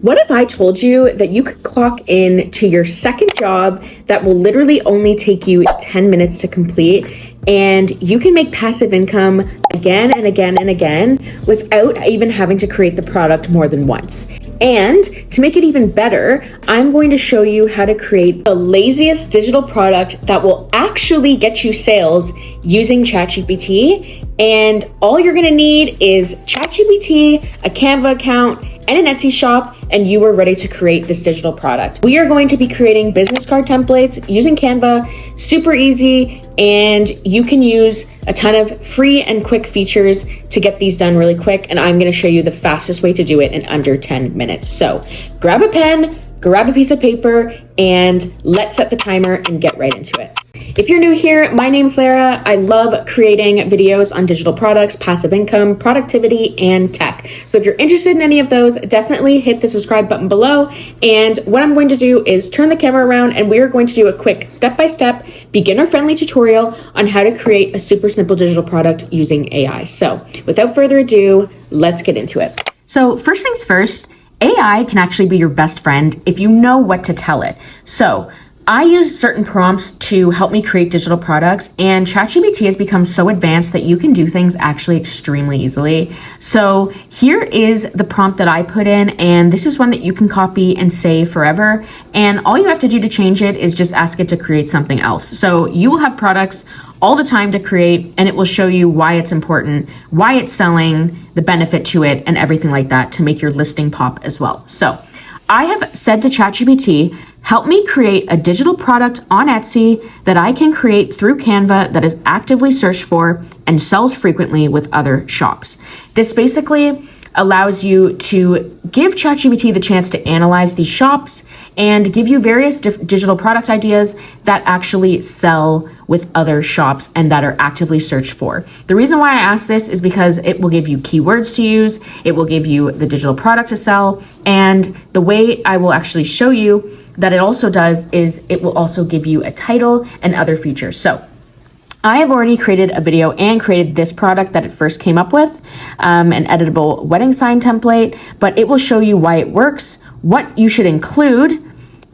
What if I told you that you could clock in to your second job that will literally only take you 10 minutes to complete, and you can make passive income again and again and again without even having to create the product more than once? And to make it even better, I'm going to show you how to create the laziest digital product that will actually get you sales using ChatGPT. And all you're gonna need is ChatGPT, a Canva account, and an Etsy shop, and you are ready to create this digital product. We are going to be creating business card templates using Canva, super easy, and you can use a ton of free and quick features to get these done really quick, and I'm gonna show you the fastest way to do it in under 10 minutes. So grab a pen, grab a piece of paper, and let's set the timer and get right into it. If you're new here, my name's Lara. I love creating videos on digital products, passive income, productivity, and tech. So if you're interested in any of those, definitely hit the subscribe button below. And what I'm going to do is turn the camera around, and we are going to do a quick step-by-step, beginner-friendly tutorial on how to create a super simple digital product using AI. So without further ado, let's get into it. So first things first, AI can actually be your best friend if you know what to tell it. So I use certain prompts to help me create digital products, and ChatGPT has become so advanced that you can do things actually extremely easily. So here is the prompt that I put in, and this is one that you can copy and save forever. And all you have to do to change it is just ask it to create something else. So you will have products all the time to create, and it will show you why it's important, why it's selling, the benefit to it, and everything like that to make your listing pop as well. So I have said to ChatGPT, help me create a digital product on Etsy that I can create through Canva that is actively searched for and sells frequently with other shops. This basically allows you to give ChatGPT the chance to analyze these shops and give you various digital product ideas that actually sell with other shops and that are actively searched for. The reason why I asked this is because it will give you keywords to use, it will give you the digital product to sell, and the way I will actually show you that it also does is it will also give you a title and other features. So I have already created a video and created this product that it first came up with, an editable wedding sign template, but it will show you why it works, what you should include,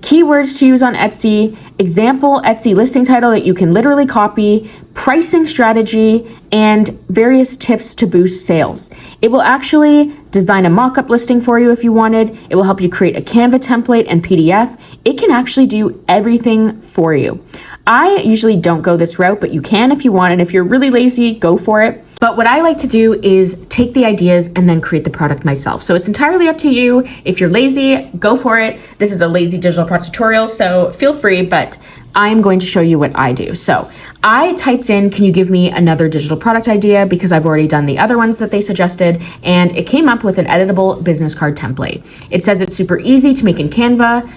keywords to use on Etsy, example Etsy listing title that you can literally copy, pricing strategy, and various tips to boost sales. It will actually design a mock-up listing for you if you wanted. It will help you create a Canva template and PDF. It can actually do everything for you. I usually don't go this route, but you can if you want, and if you're really lazy, go for it. But what I like to do is take the ideas and then create the product myself. So it's entirely up to you. If you're lazy, go for it. This is a lazy digital product tutorial, so feel free, but I'm going to show you what I do. So I typed in, can you give me another digital product idea? Because I've already done the other ones that they suggested, and it came up with an editable business card template. It says it's super easy to make in Canva.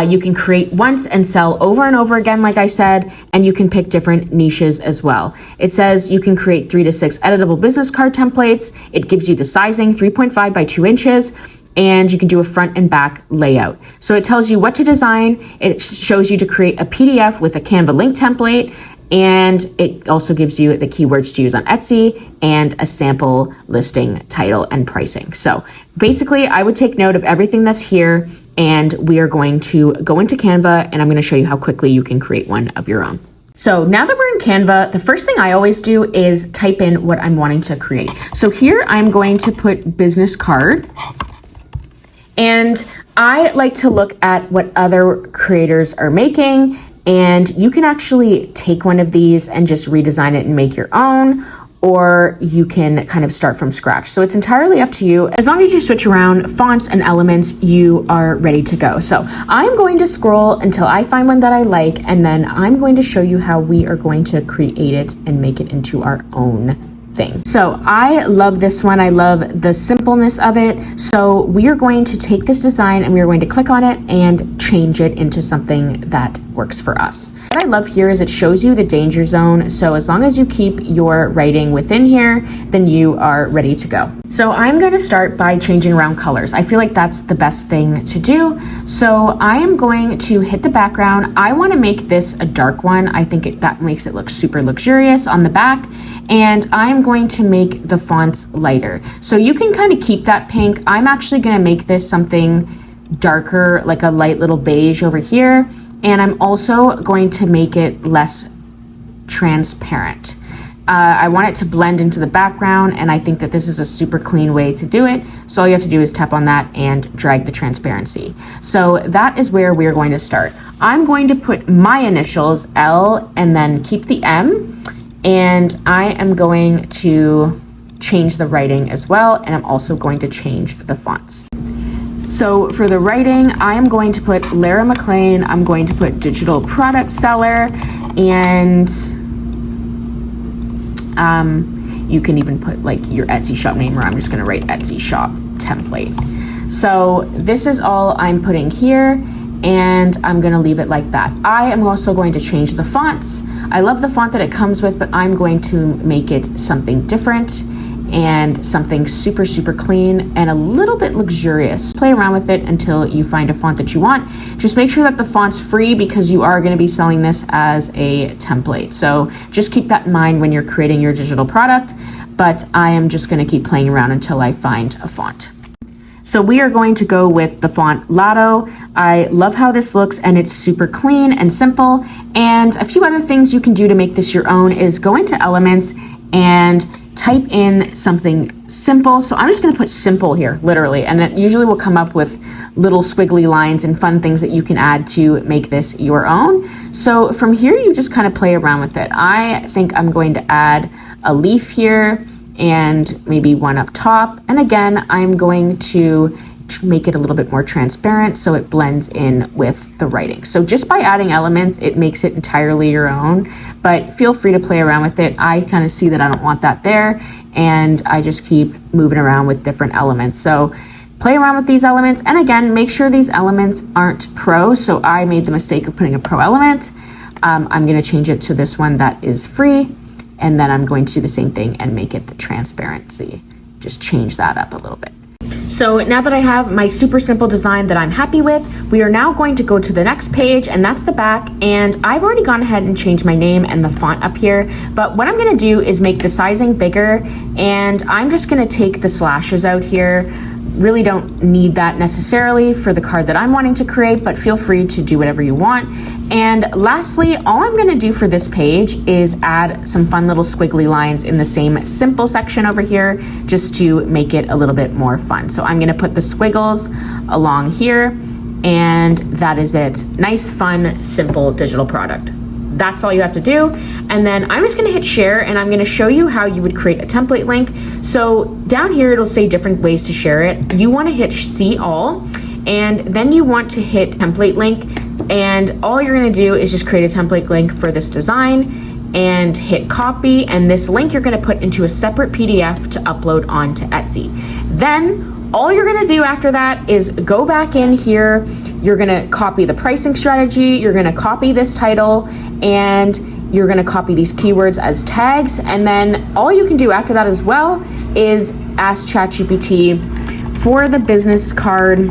You can create once and sell over and over again, like I said, and you can pick different niches as well. It says you can create 3 to 6 editable business card templates. It gives you the sizing 3.5 by 2 inches, and you can do a front and back layout. So it tells you what to design. It shows you to create a PDF with a Canva link template, and it also gives you the keywords to use on Etsy and a sample listing title and pricing. So basically, I would take note of everything that's here, and we are going to go into Canva, and I'm going to show you how quickly you can create one of your own. So now that we're in Canva, the first thing I always do is type in what I'm wanting to create. So here I'm going to put business card, and I like to look at what other creators are making, and you can actually take one of these and just redesign it and make your own, or you can kind of start from scratch. So it's entirely up to you. As long as you switch around fonts and elements, you are ready to go. So I'm going to scroll until I find one that I like, and then I'm going to show you how we are going to create it and make it into our own thing. So I love this one. I love the simpleness of it. So we are going to take this design and we are going to click on it and change it into something that works for us. What I love here is it shows you the danger zone. So as long as you keep your writing within here, then you are ready to go. So I'm going to start by changing around colors. I feel like that's the best thing to do. So I am going to hit the background. I want to make this a dark one. I think that makes it look super luxurious on the back. And I'm going to make the fonts lighter. So you can kind of keep that pink. I'm actually going to make this something darker, like a light little beige over here. And I'm also going to make it less transparent. I want it to blend into the background, and I think that this is a super clean way to do it. So all you have to do is tap on that and drag the transparency. So that is where we're going to start. I'm going to put my initials, L, and then keep the M. And I am going to change the writing as well, and I'm also going to change the fonts. So for the writing, I am going to put Lara McLean, I'm going to put digital product seller, and you can even put like your Etsy shop name, or I'm just gonna write Etsy shop template. So this is all I'm putting here, and I'm gonna leave it like that. I am also going to change the fonts. I love the font that it comes with, but I'm going to make it something different and something super, super clean and a little bit luxurious. Play around with it until you find a font that you want. Just make sure that the font's free, because you are going to be selling this as a template. So just keep that in mind when you're creating your digital product, but I am just going to keep playing around until I find a font. So we are going to go with the font Lotto. I love how this looks, and it's super clean and simple. And a few other things you can do to make this your own is go into Elements and type in something simple. So I'm just going to put simple here, literally, and it usually will come up with little squiggly lines and fun things that you can add to make this your own. So from here, you just kind of play around with it. I think I'm going to add a leaf here and maybe one up top. And again, I'm going to make it a little bit more transparent so it blends in with the writing. So just by adding elements, it makes it entirely your own, but feel free to play around with it. I kind of see that I don't want that there, and I just keep moving around with different elements. So play around with these elements, and again, make sure these elements aren't pro. So I made the mistake of putting a pro element. I'm going to change it to this one that is free, and then I'm going to do the same thing and make it the transparency. Just change that up a little bit. So now that I have my super simple design that I'm happy with, we are now going to go to the next page, and that's the back. And I've already gone ahead and changed my name and the font up here, but what I'm gonna do is make the sizing bigger, and I'm just gonna take the slashes out here. Really don't need that necessarily for the card that I'm wanting to create, but feel free to do whatever you want. And lastly, all I'm gonna do for this page is add some fun little squiggly lines in the same simple section over here, just to make it a little bit more fun. So I'm gonna put the squiggles along here, and that is it. Nice, fun, simple digital product. That's all you have to do. And then I'm just gonna hit share, and I'm gonna show you how you would create a template link. So down here, it'll say different ways to share it. You wanna hit see all, and then you want to hit template link. And all you're gonna do is just create a template link for this design and hit copy. And this link you're gonna put into a separate PDF to upload onto Etsy. Then all you're gonna do after that is go back in here, you're gonna copy the pricing strategy, you're gonna copy this title, and you're gonna copy these keywords as tags. And then all you can do after that as well is ask ChatGPT for the business card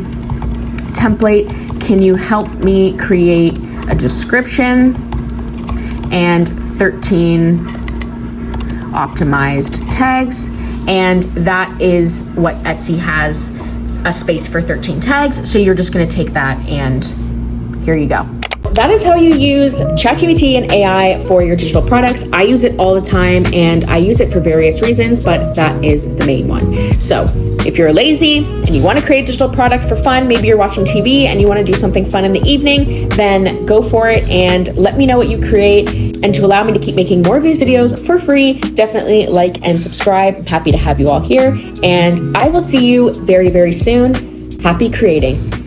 template, can you help me create a description and 13 optimized tags? And that is what Etsy has, a space for 13 tags. So you're just gonna take that, and here you go. That is how you use ChatGPT and AI for your digital products. I use it all the time, and I use it for various reasons, but that is the main one. So if you're lazy and you want to create a digital product for fun, maybe you're watching TV and you want to do something fun in the evening, then go for it and let me know what you create. And to allow me to keep making more of these videos for free, definitely like and subscribe. I'm happy to have you all here, and I will see you very, very soon. Happy creating.